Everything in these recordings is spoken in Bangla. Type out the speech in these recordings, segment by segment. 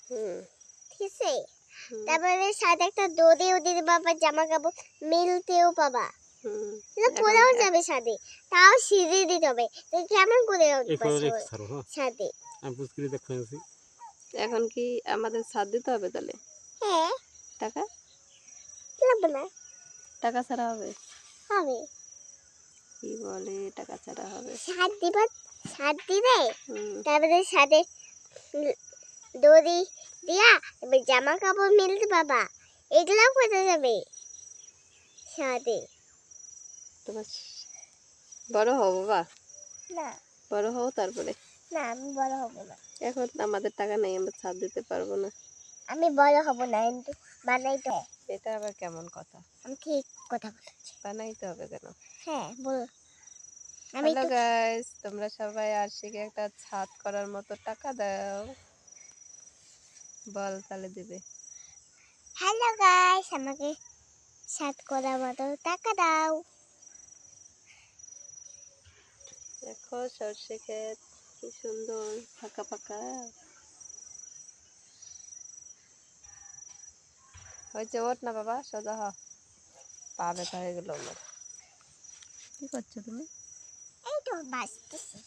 হুম ঠিক আছে। হুম তারপরে সাথে একটা দড়িও দিতে পাবা, জামা কাপড় মিলতেও পাবা। হুম এটা এখন পরেও যাবে সাথে, তাও সিঁড়ি দিতে হবে। তো কেমন করে উঠবা সাথে? এখন কি আমাদের ছাদ দিতে হবে তাহলে? হ্যাঁ, টাকা লাগবে না, টাকা ছাড়া হবে? হবে। কি বলে টাকা ছাড়া হবে? সাত দিবা, সাত দিবে, হুম তারপরে সাথে দড়ি দিয়া এবার জামা কাপড় মিলতে পাবা। এগুলাও কোথায় যাবে সাথে? তোমার বড় হও বাবা, না, বড় হও তারপরে। না আমি বড় হব না। এখন আমাদের টাকা নেই, আমরা ছাদ দিতে পারবো না। আমি বড় হব না, কিন্তু বানাইতে হবে। এটা আবার কেমন কথা? আমি ঠিক কথা বলেছি। বানাইতে হবে কেন? হ্যাঁ, বল। আমি হ্যালো তো গাইস, তোমরা সবাই আরশিকে একটা ছাদ করার মতো টাকা দাও। বল তাহলে দিবে। হ্যালো গাইস, আমাকে সাত করার মতো টাকা দাও। দেখো সর্ষে ক্ষেত কি সুন্দর ফাঁকা ফাঁকা হয়েছে। ওঠ না বাবা, সোজা হ, পা ব্যথা হয়ে গেল আমার। কি করছো তুমি? এই তো বাঁচতেছি।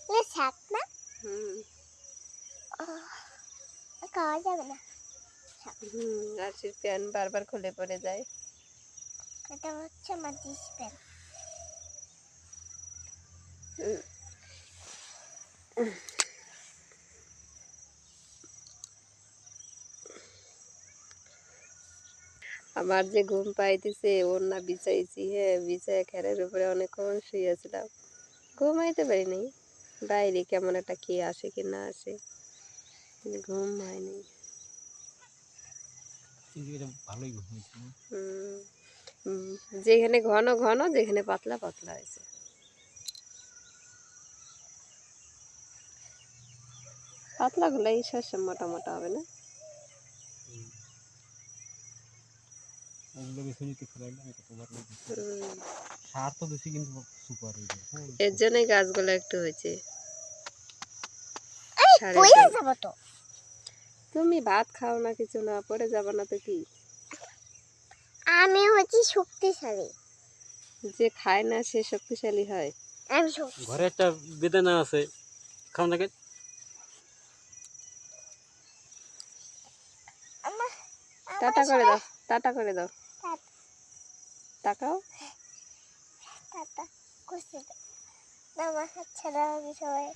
এগুলো শাক না? হুম খাওয়া যাবে না। আরশির প্যান বারবার খুলে পড়ে যায়। এটা হচ্ছে আমার ডিশ প্যান। হুম, আমার যে ঘুম পাইতেছে, ওড়না বিছাইছি, হ্যাঁ বিছায় খেরের উপরে অনেকক্ষণ শুয়েছিলাম, ঘুমাইতে পারিনি। বাইরে কেমন একটা কে আসে কি না আসে, কিন্তু ঘুম হয়নি। হুম, যেখানে ঘন ঘন, যেখানে পাতলা পাতলা হয়েছে। পাতলা গুলো এই সবসময় মোটা মোটা হবে না? এর জন্যই গাছগুলো একটু হয়েছে। পড়ে যাবো তো। তুমি ভাত খাও না, কিছু না, পরে যাবো না তো কি? আমি হচ্ছি শক্তিশালী। যে খায় না সে শক্তিশালী হয়? আমি শক্তি। ঘরে একটা বেদানা আছে, খাও নাকি? আমার টাটা করে দাও, টাটা করে দাও, টাটা তাকাও। টাটা খুশি। আমার হাত ছাড়া সবাই।